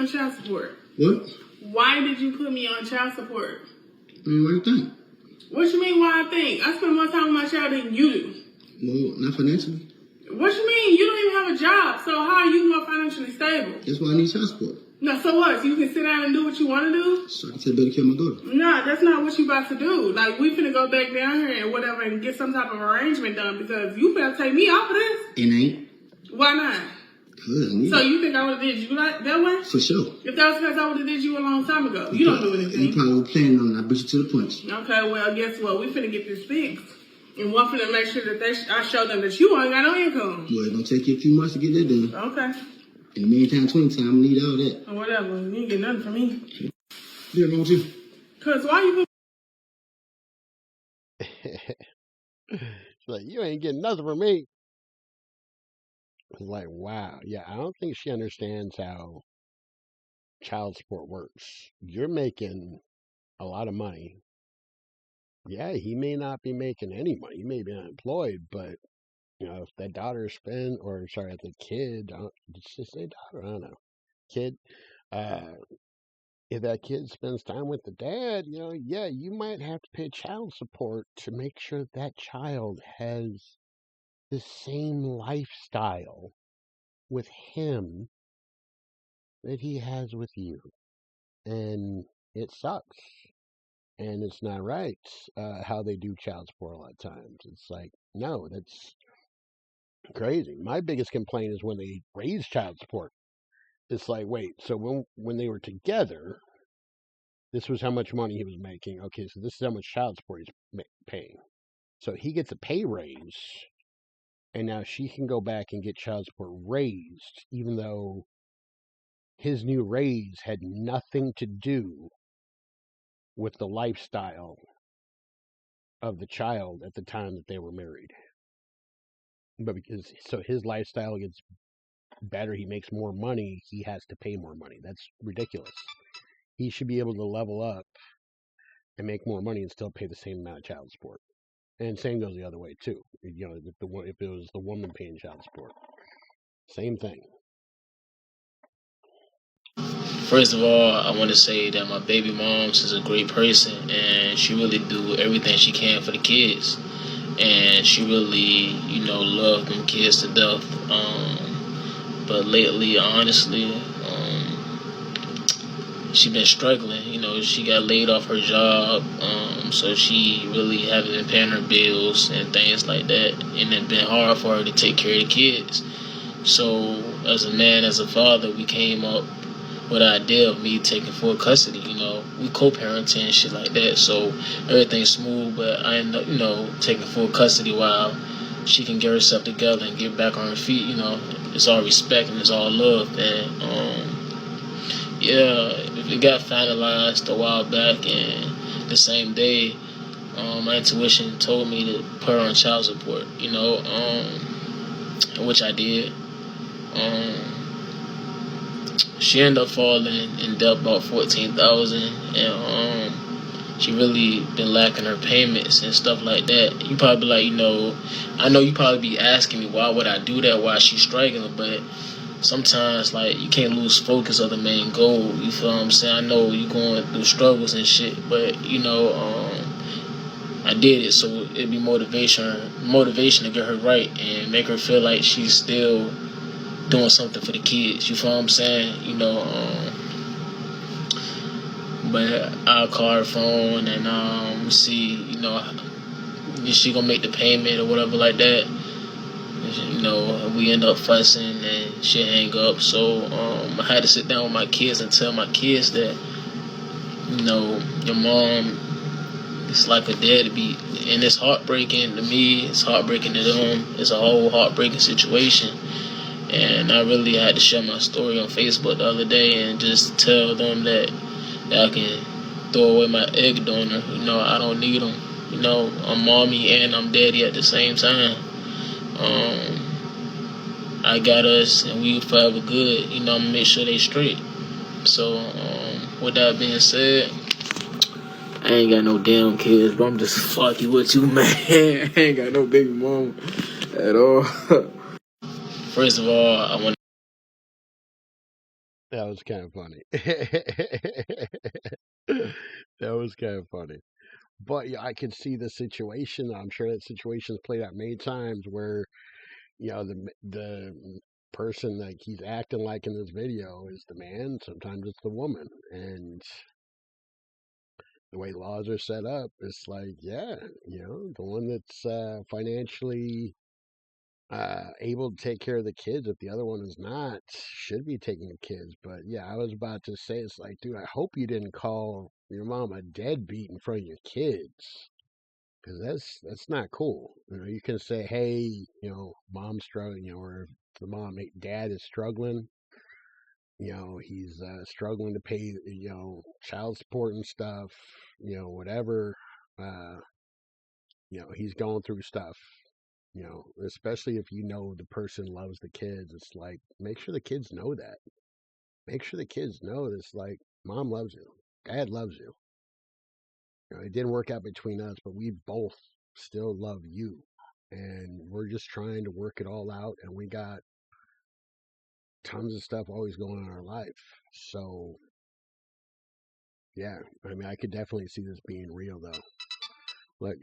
on child support? What? Why did you put me on child support? I mean, what do you think? What you mean, why I think? I spend more time with my child than you do. Well, not financially. What you mean? You don't even have a job, so how are you more financially stable? That's why I need child support. No, so what? So you can sit down and do what you want to do? So I can take better care of my daughter. No, that's not what you about to do. Like, we finna go back down here and whatever and get some type of arrangement done because you better take me off of this. It ain't. Why not? Cause I need So it. you think I would have did you like that way? For sure. If that was because I would have did you a long time ago. You don't do anything. You probably were planning on it. I beat you to the punch. Okay, well, guess what? We finna get this fixed. And one finna make sure that I show them that you ain't got no income. Well, it's gonna take you a few months to get that done. Okay. In the meantime, 20 time, I need all that. Or whatever. You ain't get nothing from me. Yeah, wrong with you? Cause why you She's like, you ain't getting nothing from me. It's like, wow. Yeah, I don't think she understands how child support works. You're making a lot of money. Yeah, he may not be making any money. He may be unemployed, but you know, if that daughter if the kid, did she say daughter? I don't know. Kid, if that kid spends time with the dad, you know, yeah, you might have to pay child support to make sure that child has the same lifestyle with him that he has with you. And it sucks. And it's not right how they do child support a lot of times. It's like, no, that's crazy. My biggest complaint is when they raise child support. It's like, wait, so when they were together, this was how much money he was making. Okay, so this is how much child support he's paying. So he gets a pay raise, and now she can go back and get child support raised, even though his new raise had nothing to do with the lifestyle of the child at the time that they were married. But so his lifestyle gets better, he makes more money, he has to pay more money. That's ridiculous. He should be able to level up and make more money and still pay the same amount of child support. And same goes the other way too. You know, if it was the woman paying child support, same thing. First of all, I want to say that my baby mom is a great person, and she really do everything she can for the kids, and she really, love them kids to death. But lately, honestly, she been struggling. She got laid off her job, so she really haven't been paying her bills and things like that, and it's been hard for her to take care of the kids. So, as a man, as a father, we came up with the idea of me taking full custody. We co-parenting and shit like that, so everything's smooth. But I end up, taking full custody while she can get herself together and get back on her feet. It's all respect and it's all love, and it got finalized a while back, and the same day, my intuition told me to put her on child support. Which I did. She ended up falling in debt about $14,000, and she really been lacking her payments and stuff like that. You probably I know you probably be asking me why would I do that, why she's struggling, but sometimes you can't lose focus of the main goal. You feel what I'm saying? I know you going through struggles and shit, but I did it so it'd be motivation to get her right and make her feel like she's still doing something for the kids. You feel what I'm saying? But I'll call her phone and see, is she gonna make the payment or whatever like that. We end up fussing and she hang up. So I had to sit down with my kids and tell my kids that, your mom is like a deadbeat, and it's heartbreaking to me. It's heartbreaking to them. It's a whole heartbreaking situation. And I really had to share my story on Facebook the other day and just tell them that I can throw away my egg donor. I don't need them. I'm mommy and I'm daddy at the same time. I got us and we forever good. I'm gonna make sure they straight. So, with that being said, I ain't got no damn kids, but I'm just fucking with you, man. I ain't got no baby mama at all. First of all, I want That was kind of funny. That was kind of funny. But yeah, I could see the situation. I'm sure that situation's played out many times where the person like he's acting like in this video is the man. Sometimes it's the woman, and the way laws are set up, it's like, yeah, the one that's financially able to take care of the kids, if the other one is not, should be taking the kids. But yeah, I was about to say, it's like, dude, I hope you didn't call your mom a deadbeat in front of your kids, because that's not cool. You can say, hey, mom's struggling, or if the dad is struggling, he's struggling to pay, child support and stuff, whatever, uh, he's going through stuff, especially if the person loves the kids. It's like, make sure the kids know that. Make sure the kids know this, like, mom loves you, dad loves you. It didn't work out between us, but we both still love you. And we're just trying to work it all out. And we got tons of stuff always going on in our life. So, yeah, I mean, I could definitely see this being real, though. Look,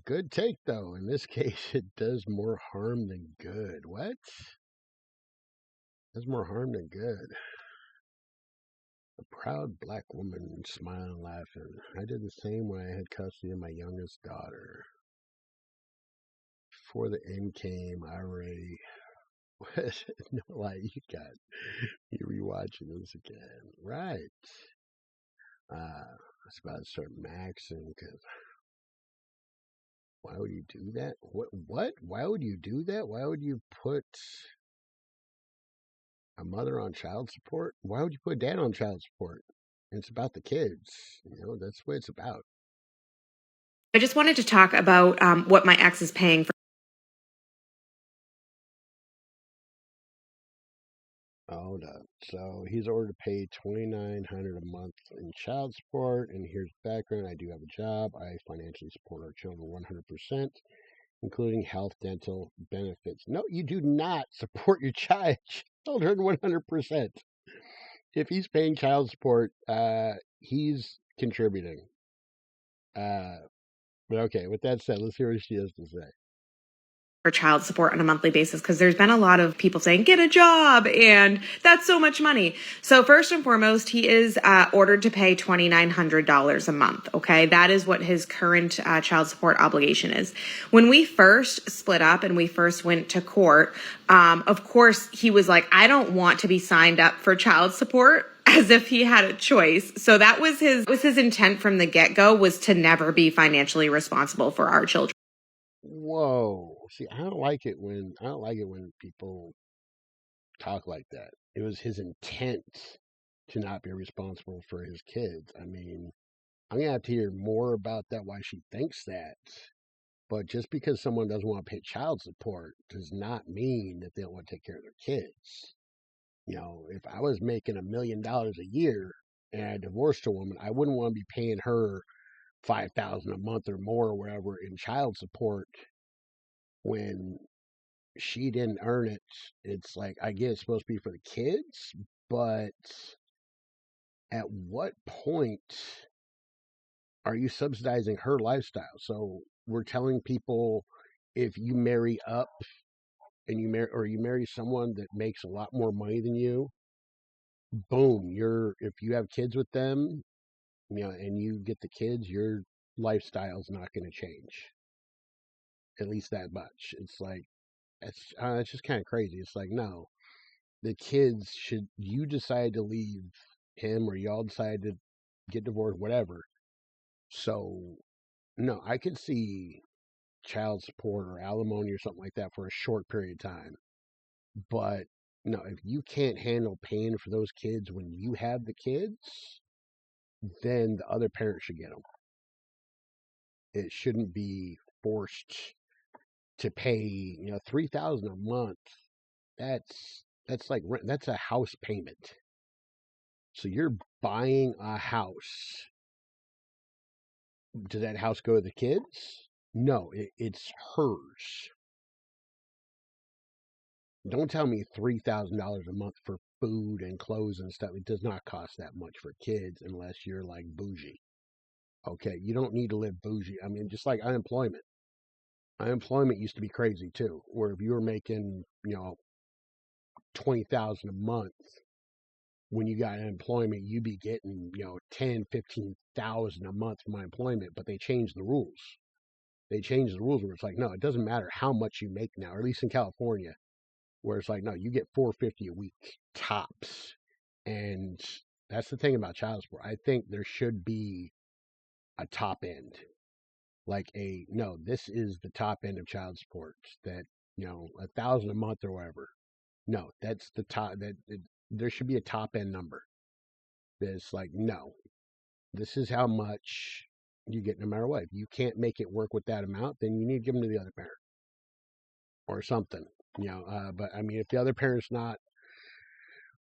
good take, though. In this case, it does more harm than good. What? Does more harm than good. A proud black woman smiling, laughing. I did the same when I had custody of my youngest daughter. Before the end came, I already no, like you rewatching this again, right? I was about to start maxing because why would you do that? What? Why would you do that? Why would you put a mother on child support? Why would you put dad on child support? It's about the kids. That's what it's about. I just wanted to talk about what my ex is paying for. Hold up. So he's ordered to pay $2,900 a month in child support. And here's the background. I do have a job. I financially support our children 100%, including health, dental benefits. No, you do not support your children 100%. If he's paying child support, he's contributing. But okay, with that said, let's hear what she has to say. For child support on a monthly basis, because there's been a lot of people saying, get a job, and that's so much money. So first and foremost, he is ordered to pay $2,900 a month. Okay, that is what his current child support obligation is. When we first split up and we first went to court, of course, he was like, I don't want to be signed up for child support, as if he had a choice. So that was his intent from the get-go, was to never be financially responsible for our children. Whoa. See, I don't like it when people talk like that. It was his intent to not be responsible for his kids. I mean, I'm gonna have to hear more about that, why she thinks that. But just because someone doesn't want to pay child support does not mean that they don't want to take care of their kids. If I was making $1 million a year and I divorced a woman, I wouldn't want to be paying her $5,000 a month or more or whatever in child support when she didn't earn it. It's like, I get it's supposed to be for the kids, but at what point are you subsidizing her lifestyle? So we're telling people, if you marry up and you marry someone that makes a lot more money than you, boom, if you have kids with them, and you get the kids, your lifestyle's not going to change, at least that much. It's like, it's just kind of crazy. It's like, no, the kids you decide to leave him, or y'all decide to get divorced, whatever. So, no, I could see child support or alimony or something like that for a short period of time. But no, if you can't handle paying for those kids when you have the kids, then the other parent should get them. It shouldn't be forced to pay, $3,000 a month. That's like rent. That's a house payment. So you're buying a house. Does that house go to the kids? No, it's hers. Don't tell me $3,000 a month for food and clothes and stuff. It does not cost that much for kids unless you're like bougie. Okay, you don't need to live bougie. I mean, just like unemployment. Unemployment used to be crazy too, where if you were making, 20,000 a month when you got unemployment, you'd be getting, 10, 15,000 a month from unemployment, but they changed the rules. They changed the rules where it's like, no, it doesn't matter how much you make now, or at least in California, where it's like, no, you get $450 a week tops. And that's the thing about child support. I think there should be a top end, like no, this is the top end of child support, that, 1,000 a month or whatever. No, that's the top. There should be a top end number. That's like, no, this is how much you get no matter what. If you can't make it work with that amount, then you need to give them to the other parent or something. But I mean, if the other parent's not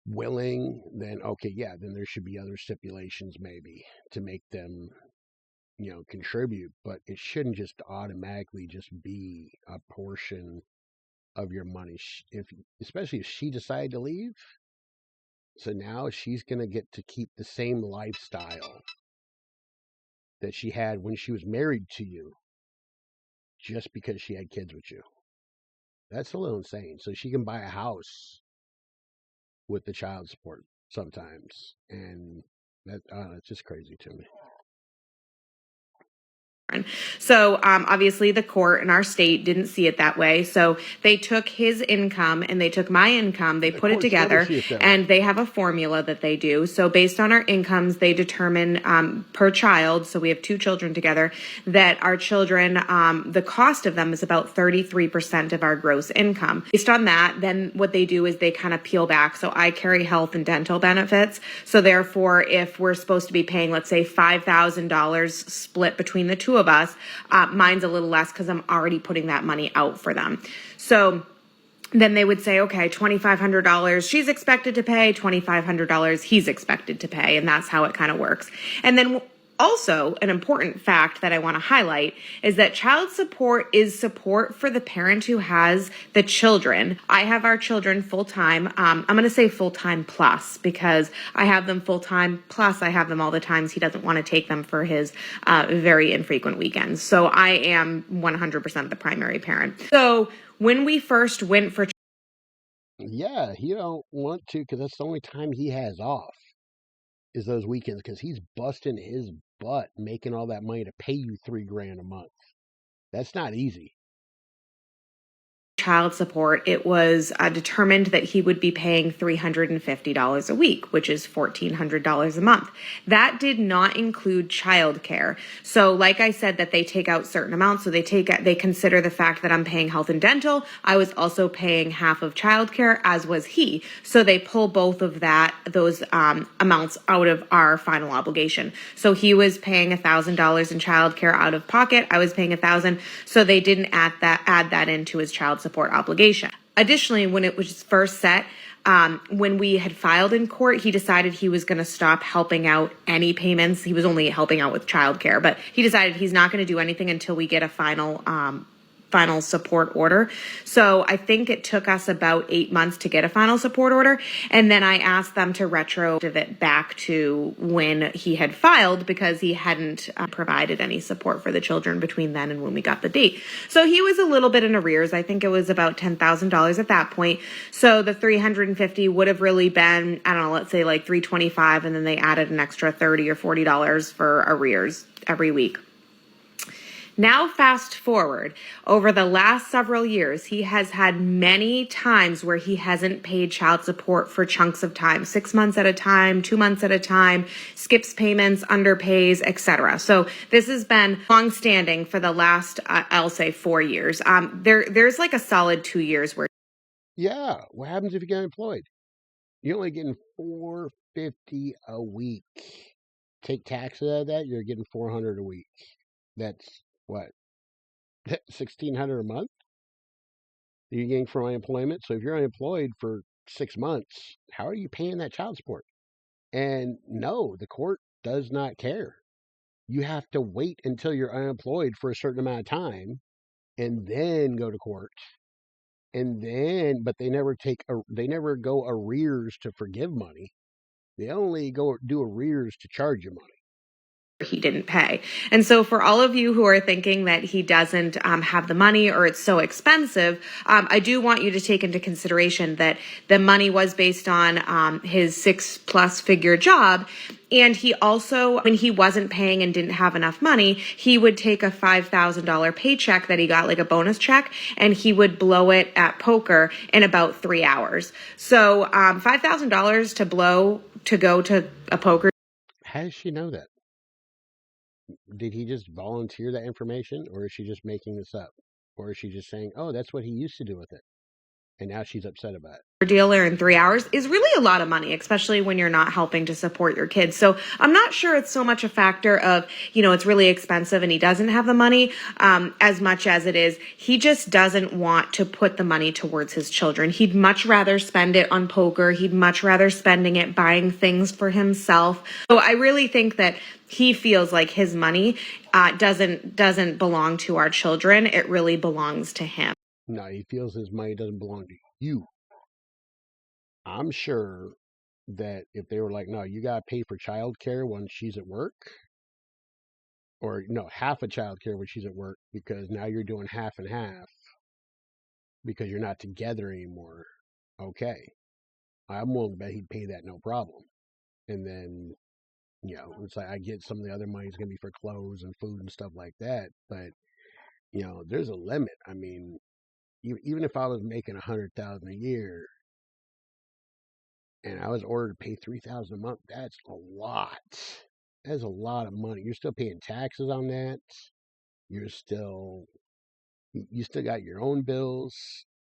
willing, then okay, yeah, then there should be other stipulations maybe to make them, contribute. But it shouldn't just automatically just be a portion of your money. Especially if she decided to leave, so now she's gonna get to keep the same lifestyle that she had when she was married to you, just because she had kids with you. That's a little insane. So she can buy a house with the child support sometimes, and it's just crazy to me. So obviously the court in our state didn't see it that way. So they took his income and they took my income, they put it together, and they have a formula that they do. So based on our incomes, they determine per child, so we have 2 children together, that our children, the cost of them is about 33% of our gross income. Based on that, then what they do is they kind of peel back. So I carry health and dental benefits. So therefore, if we're supposed to be paying, let's say $5,000 split between the two of us, mine's a little less because I'm already putting that money out for them. So then they would say, okay, $2,500 she's expected to pay, $2,500 he's expected to pay, and that's how it kind of works. And then also, an important fact that I want to highlight is that child support is support for the parent who has the children. I have our children full-time. I'm going to say full-time plus, because I have them full-time plus I have them all the times he doesn't want to take them for his very infrequent weekends. So I am 100% the primary parent. So when we first went for... Yeah, he don't want to, because that's the only time he has off, is those weekends, because he's busting his butt making all that money to pay you $3,000 a month. That's not easy. Child support, it was determined that he would be paying $350 a week, which is $1,400 a month. That did not include childcare. So like I said, that they take out certain amounts. So they consider the fact that I'm paying health and dental. I was also paying half of childcare, as was he. So they pull both of those amounts out of our final obligation. So he was paying $1,000 in childcare out of pocket. I was paying $1,000. So they didn't add that into his child support obligation. Additionally, when it was first set, when we had filed in court, he decided he was going to stop helping out any payments. He was only helping out with childcare, but he decided he's not going to do anything until we get a final support order. So I think it took us about 8 months to get a final support order. And then I asked them to retroactive it back to when he had filed, because he hadn't provided any support for the children between then and when we got the date. So he was a little bit in arrears. I think it was about $10,000 at that point. So the $350 would have really been, I don't know, let's say like $325, and then they added an extra $30 or $40 for arrears every week. Now, fast forward, over the last several years, he has had many times where he hasn't paid child support for chunks of time, 6 months at a time, 2 months at a time, skips payments, underpays, etc. So this has been longstanding for the last, I'll say 4 years. There's like a solid 2 years where... Yeah, what happens if you get employed? You're only getting $450 a week. Take taxes out of that, you're getting $400 a week. That's what, $1,600 a month you're getting from unemployment. So if you're unemployed for 6 months, how are you paying that child support? And no, the court does not care. You have to wait until you're unemployed for a certain amount of time and then go to court And then, but they never go arrears to forgive money. They only go do arrears to charge you money. He didn't pay. And so for all of you who are thinking that he doesn't have the money or it's so expensive, I do want you to take into consideration that the money was based on his 6+ figure job. And he also, when he wasn't paying and didn't have enough money, he would take a $5,000 paycheck that he got, like a bonus check, and he would blow it at poker in about 3 hours. So $5,000 to blow to go to a poker. How does she know that? Did he just volunteer that information, or is she just making this up? Or is she just saying, oh, that's what he used to do with it, and now she's upset about it? Dealer in 3 hours is really a lot of money, especially when you're not helping to support your kids. So I'm not sure it's so much a factor of, it's really expensive and he doesn't have the money, as much as it is he just doesn't want to put the money towards his children. He'd much rather spend it on poker. He'd much rather spending it buying things for himself. So I really think that he feels like his money doesn't belong to our children. It really belongs to him. No, he feels his money doesn't belong to you. I'm sure that if they were like, no, you got to pay for childcare when she's at work, or no, half of childcare when she's at work, because now you're doing half and half because you're not together anymore. Okay. I'm willing to bet he'd pay that no problem. And then, it's like I get some of the other money is going to be for clothes and food and stuff like that. But, there's a limit. I mean, even if I was making $100,000 a year, and I was ordered to pay $3,000 a month, that's a lot. That's a lot of money. You're still paying taxes on that. You still got your own bills.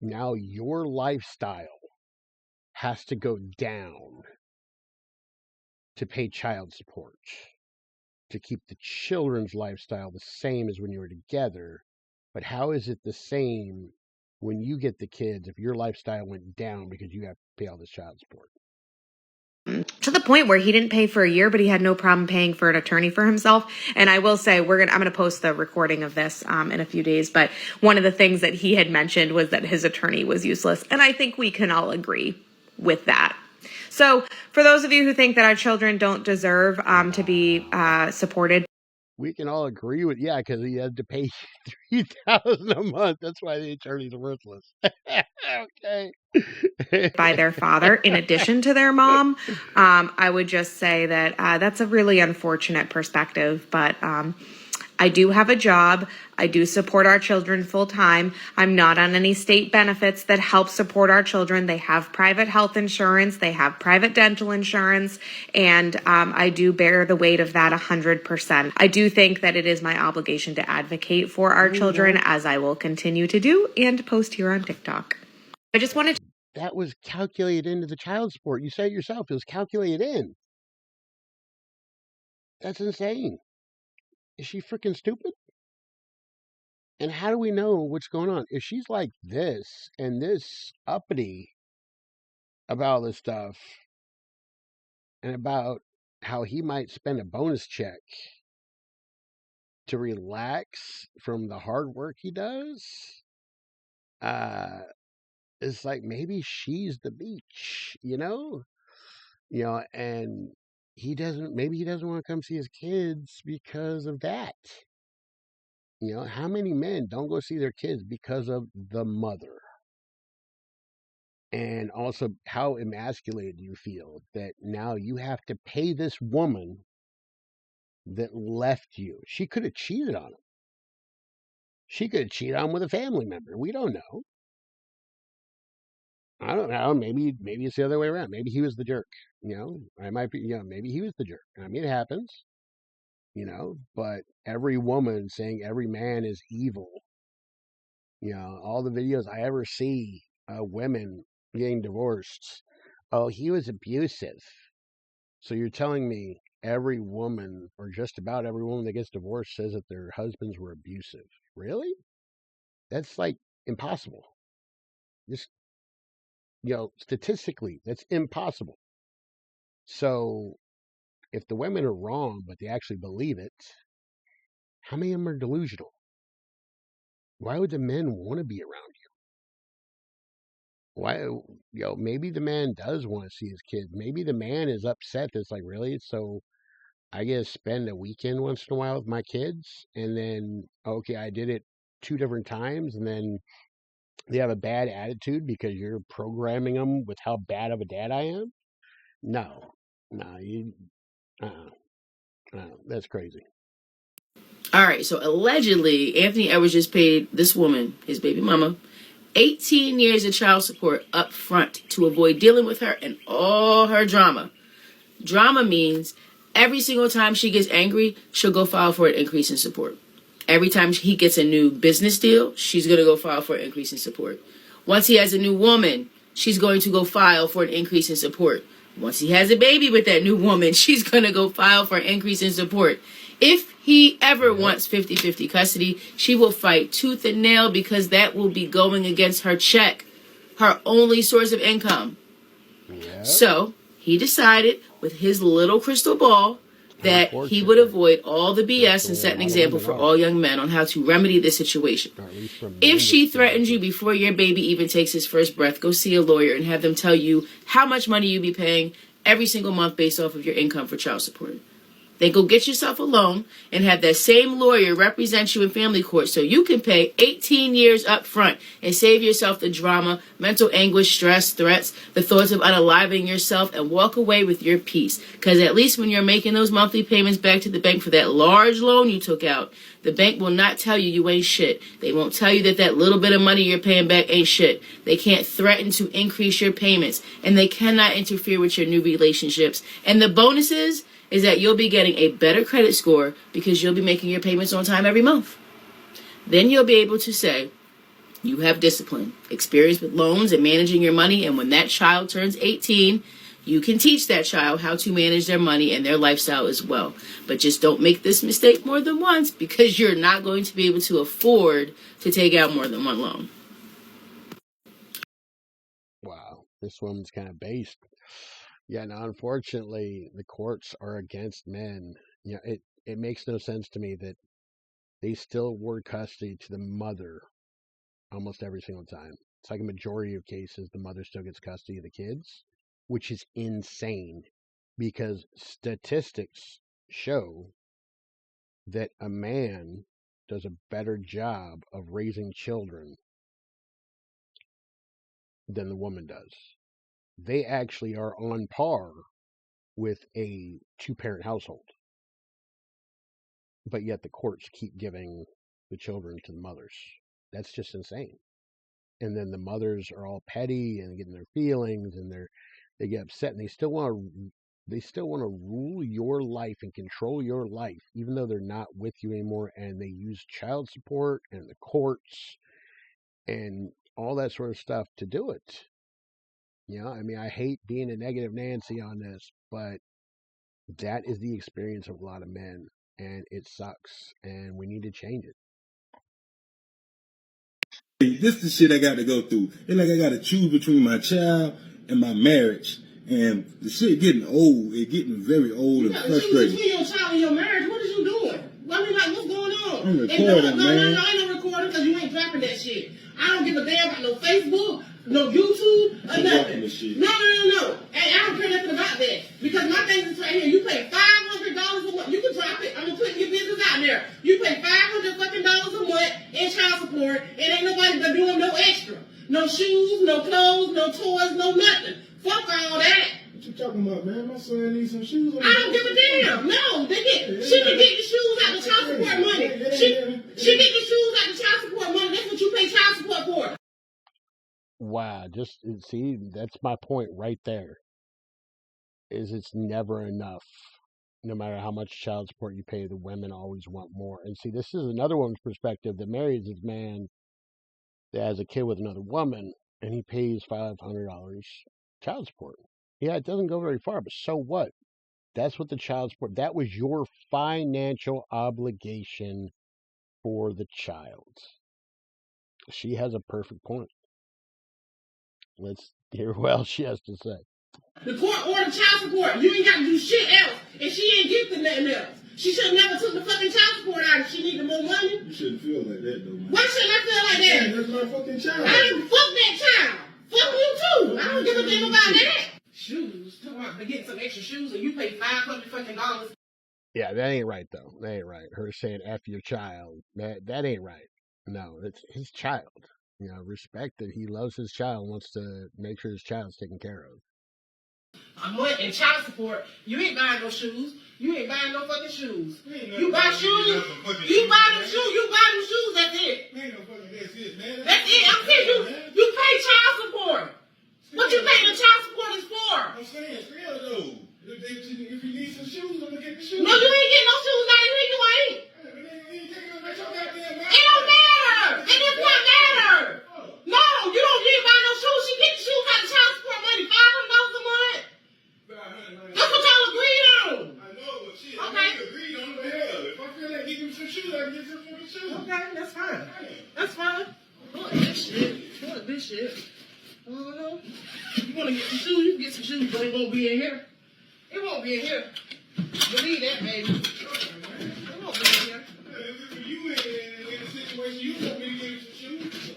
Now your lifestyle has to go down to pay child support, to keep the children's lifestyle the same as when you were together. But how is it the same when you get the kids if your lifestyle went down because you have to pay all this child support? To the point where he didn't pay for a year, but he had no problem paying for an attorney for himself. And I will say, I'm going to post the recording of this in a few days. But one of the things that he had mentioned was that his attorney was useless. And I think we can all agree with that. So for those of you who think that our children don't deserve to be supported. We can all agree with, because he had to pay $3,000 a month. That's why the attorneys are worthless. Okay. By their father, in addition to their mom, I would just say that that's a really unfortunate perspective. But I do have a job. I do support our children full time. I'm not on any state benefits that help support our children. They have private health insurance. They have private dental insurance. And I do bear the weight of that 100%. I do think that it is my obligation to advocate for our children, as I will continue to do and post here on TikTok. I just wanted to. That was calculated into the child support. You said it yourself. It was calculated in. That's insane. Is she freaking stupid? And how do we know what's going on? If she's like this and this uppity about all this stuff and about how he might spend a bonus check to relax from the hard work he does, it's like maybe she's the beach, and maybe he doesn't want to come see his kids because of that. How many men don't go see their kids because of the mother? And also, how emasculated do you feel that now you have to pay this woman that left you? She could have cheated on him. She could have cheated on him with a family member. We don't know. I don't know. Maybe it's the other way around. Maybe he was the jerk. I might be. Maybe he was the jerk. I mean, it happens. But every woman saying every man is evil. All the videos I ever see, women getting divorced. Oh, he was abusive. So you're telling me every woman, or just about every woman that gets divorced, says that their husbands were abusive? Really? That's like impossible. Just, statistically, that's impossible. So if the women are wrong, but they actually believe it, how many of them are delusional? Why would the men want to be around you? Why, maybe the man does want to see his kids. Maybe the man is upset. That's like, really? So I get to spend a weekend once in a while with my kids, and then, okay, I did it 2 different times, and then they have a bad attitude because you're programming them with how bad of a dad I am? No. No, that's crazy. All right, so allegedly, Anthony Edwards just paid this woman, his baby mama, 18 years of child support up front to avoid dealing with her and all her drama. Drama means every single time she gets angry, she'll go file for an increase in support. Every time he gets a new business deal, she's going to go file for an increase in support. Once he has a new woman, she's going to go file for an increase in support. Once he has a baby with that new woman, she's going to go file for an increase in support. If he ever wants 50-50 custody, she will fight tooth and nail because that will be going against her check, her only source of income. Yep. So he decided with his little crystal ball that he would avoid all the BS and set an example for all young men on how to remedy this situation. If she threatens you before your baby even takes his first breath, go see a lawyer and have them tell you how much money you be paying every single month based off of your income for child support. Then go get yourself a loan and have that same lawyer represent you in family court so you can pay 18 years up front and save yourself the drama, mental anguish, stress, threats, the thoughts of unaliving yourself, and walk away with your peace. Because at least when you're making those monthly payments back to the bank for that large loan you took out, the bank will not tell you ain't shit. They won't tell you that little bit of money you're paying back ain't shit. They can't threaten to increase your payments, and they cannot interfere with your new relationships. And the bonus is that you'll be getting a better credit score because you'll be making your payments on time every month. Then you'll be able to say you have discipline, experience with loans and managing your money, and when that child turns 18, you can teach that child how to manage their money and their lifestyle as well. But just don't make this mistake more than once because you're not going to be able to afford to take out more than one loan. Wow, this woman's kind of based. Yeah, now unfortunately, the courts are against men. It makes no sense to me that they still award custody to the mother almost every single time. It's like a majority of cases, the mother still gets custody of the kids, which is insane because statistics show that a man does a better job of raising children than the woman does. They actually are on par with a 2-parent household. But yet the courts keep giving the children to the mothers. That's just insane. And then the mothers are all petty and getting their feelings, and they get upset, and they still want to rule your life and control your life, even though they're not with you anymore. And they use child support and the courts and all that sort of stuff to do it. I hate being a negative Nancy on this, but that is the experience of a lot of men, and it sucks, and we need to change it. This is the shit I got to go through. It's like I got to choose between my child and my marriage, and the shit getting old. It's getting very old and frustrating. Between your child and your marriage, what is you doing? What's going on? I'm recording, man. No, I ain't no recording because you ain't dropping that shit. I don't give a damn about no Facebook, no YouTube, or nothing. No. And I don't care nothing about that. Because my thing is right here. You pay $500 a month. You can drop it. I'm going to put your business out there. You pay $500 fucking dollars a month in child support, and ain't nobody but doing no extra. No shoes, no clothes, no toys, no nothing. Fuck all that. What you talking about, man? My son needs some shoes. I don't give a damn. No, she can get the shoes out the child support money. She get the shoes out the child support money. That's what you pay child support for. Wow, just see, that's my point right there. Is it's never enough. No matter how much child support you pay, the women always want more. And see, this is another woman's perspective that marries this man that has a kid with another woman, and he pays $500 child support. Yeah, it doesn't go very far, but so what? That's what the child support, that was your financial obligation for the child. She has a perfect point. Let's hear what else she has to say. The court ordered child support. You ain't got to do shit else. And she ain't gifted nothing else. She should have never took the fucking child support out if she needed more money. You shouldn't feel like that, though, man. Why shouldn't I feel like that? That's my fucking child. I didn't fuck that child. Fuck you extra shoes and you pay $500 fucking dollars. Yeah, that ain't right though. That ain't right. Her saying "f your child." That ain't right. No, it's his child. You know, respect that he loves his child, wants to make sure his child's taken care of. A month in child support, you ain't buying no shoes. You ain't buying no fucking shoes. You buy shoes. You buy them shoes. You buy them shoes. That's it. Ain't no fucking that's it, man. That's it. I'm saying you pay child support. What you paying the child support is for? I'm saying, still though. If you need some shoes, I'm gonna get the shoes. No, you ain't getting no shoes out of here. You ain't. It don't matter. It does not matter. No, you don't need to buy no shoes. She get the shoes out of child support money, $500 a month. That's what y'all agreed on. I know, but shit, Okay. we agreed on the hell. If I feel like getting some shoes, I can get some fucking shoes. Okay, that's fine. That's fine. Fuck this shit. Fuck this shit. You want to get some shoes, you can get some shoes, but it won't be in here. It won't be in here. Believe that, baby. It won't be in here. If you in a situation, you want me to get you some shoes.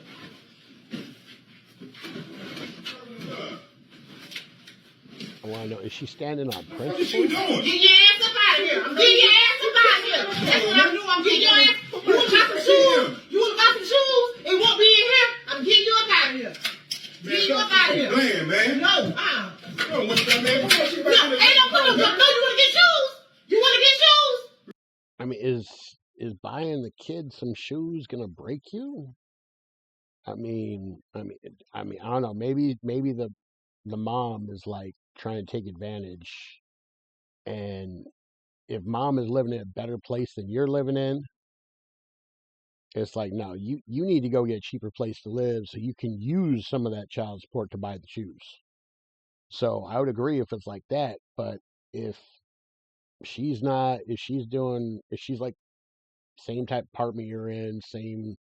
I want to know, is she standing on What you principle? doing? Get your ass up out of here. I'm getting your ass up out of here. That's what I'm doing. I'm getting your ass. You want to buy some shoes? You want to buy some shoes? It won't be in here. I'm getting you up out of here. Getting you up out of here. Playing, man. No, No, what you man? What you no, ain't no put no. No, you want to get shoes? You want to get shoes? I mean, is buying the kid some shoes gonna break you? I mean, I don't know. Maybe the mom is like trying to take advantage, and if mom is living in a better place than you're living in, it's like, no, you need to go get a cheaper place to live so you can use some of that child support to buy the shoes. So I would agree if it's like that, but if she's like same type apartment you're in, same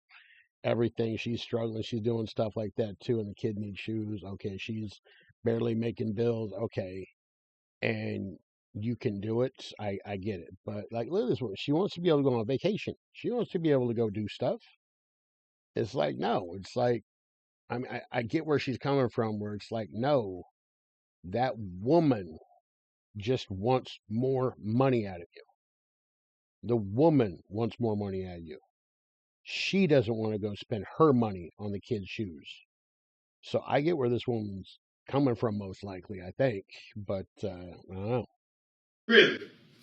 everything, she's struggling, she's doing stuff like that too, and the kid needs shoes, okay, she's barely making bills, okay, and you can do it, I get it. But like, look at this one, she wants to be able to go on vacation, she wants to be able to go do stuff. It's like, no, it's like, I mean, I get where she's coming from, where it's like, no, that woman just wants more money out of you. The woman wants more money out of you. She doesn't want to go spend her money on the kid's shoes. So I get where this woman's coming from, most likely, I think. But I don't know. Really?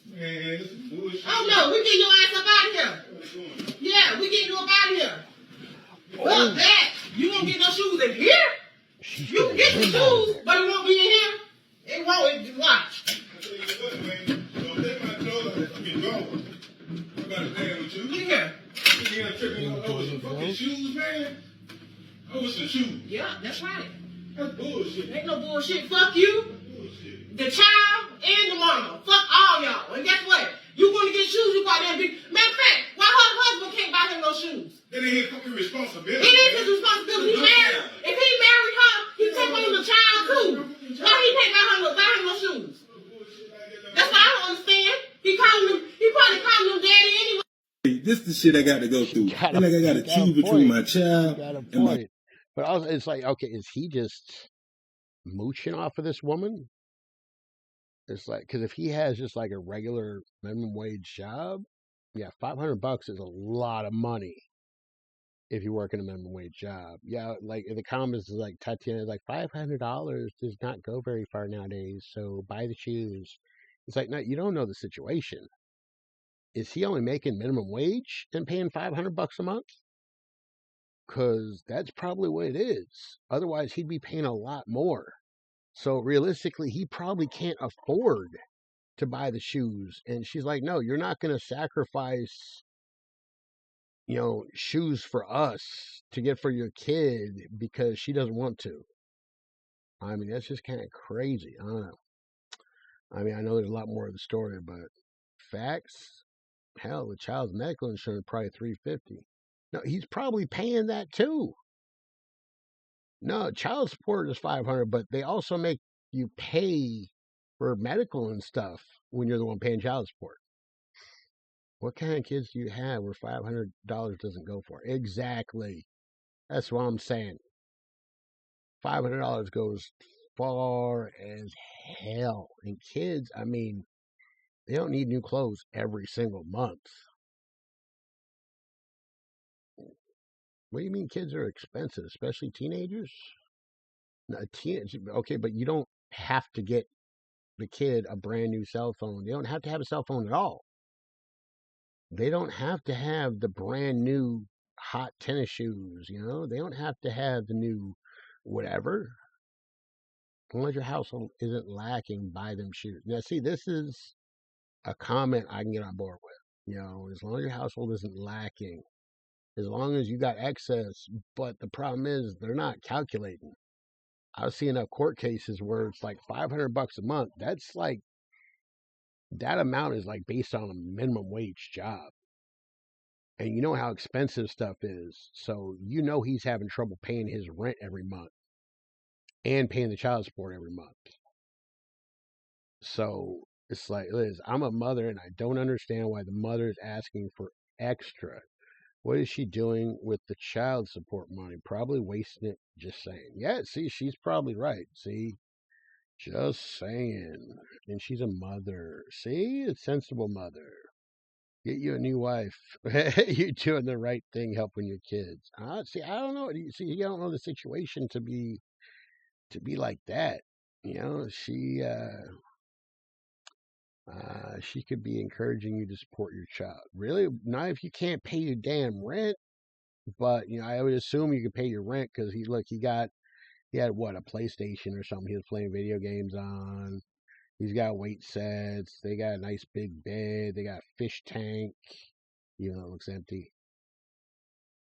Man, this is bullshit. Oh no, we getting your ass up out of here. Yeah, we getting you up out of here. Fuck that. You won't get no shoes in here? You can get some shoes, but it won't be in here. It won't. Watch. I tell you what, man. Don't take my clothes off. I'm getting gone. I'm about to play with you. Look here. You ain't tripping over some fucking shoes, man. Over some shoes. Yeah, that's right. That's bullshit. Ain't no bullshit. Fuck you, Bullshit. the child, and the mama. Fuck all y'all. And guess what? You want to get shoes, you got that big. Matter of fact, why her husband can't buy him no shoes? That ain't his fucking responsibility. It is his responsibility. He married. If he married her, he take on the child too. Why he can't buy him no shoes? That's what I don't understand. He probably calling him daddy anyway. This is the shit I got to go through. I feel like I got to choose between my child and my. But also, it's like, okay, is he just mooching off of this woman? It's like, because if he has just like a regular minimum wage job, yeah, $500 is a lot of money if you work in a minimum wage job. Yeah, like in the comments is like Tatiana's like $500 does not go very far nowadays, so buy the shoes. It's like, no, you don't know the situation. Is he only making minimum wage and paying $500 a month? Because that's probably what it is. Otherwise, he'd be paying a lot more. So realistically, he probably can't afford to buy the shoes. And she's like, no, you're not going to sacrifice, shoes for us to get for your kid because she doesn't want to. I mean, that's just kind of crazy. I don't know. I mean, I know there's a lot more of the story, but facts, hell, the child's medical insurance probably $350. No, he's probably paying that too. No, child support is $500, but they also make you pay for medical and stuff when you're the one paying child support. What kind of kids do you have where $500 doesn't go for? Exactly. That's what I'm saying. $500 goes far as hell. And kids, I mean, they don't need new clothes every single month. What do you mean kids are expensive, especially teenagers? No, okay, but you don't have to get the kid a brand new cell phone. They don't have to have a cell phone at all. They don't have to have the brand new hot tennis shoes, you know? They don't have to have the new whatever. As long as your household isn't lacking, buy them shoes. Now, see, this is a comment I can get on board with. You know, as long as your household isn't lacking, as long as you got excess, but the problem is they're not calculating. I've seen enough court cases where it's like $500 a month. That's like, that amount is like based on a minimum wage job. And you know how expensive stuff is. So you know he's having trouble paying his rent every month and paying the child support every month. So it's like, Liz, I'm a mother and I don't understand why the mother is asking for extra. What is she doing with the child support money? Probably wasting it. Just saying. Yeah, see, she's probably right. See, just saying. And she's a mother. See, a sensible mother. Get you a new wife. You're doing the right thing, helping your kids. See, I don't know. See, you don't know the situation to be like that. You know, she could be encouraging you to support your child. Really? Not if you can't pay your damn rent. But you know, I would assume you could pay your rent because he had what, a PlayStation or something. He was playing video games on. He's got weight sets. They got a nice big bed. They got a fish tank. You know, it looks empty.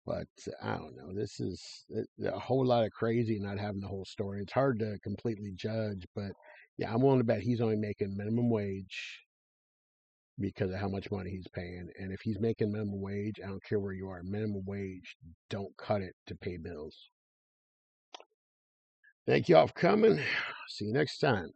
But I don't know. This is a whole lot of crazy not having the whole story. It's hard to completely judge, but yeah, I'm willing to bet he's only making minimum wage because of how much money he's paying. And if he's making minimum wage, I don't care where you are, minimum wage, don't cut it to pay bills. Thank you all for coming. See you next time.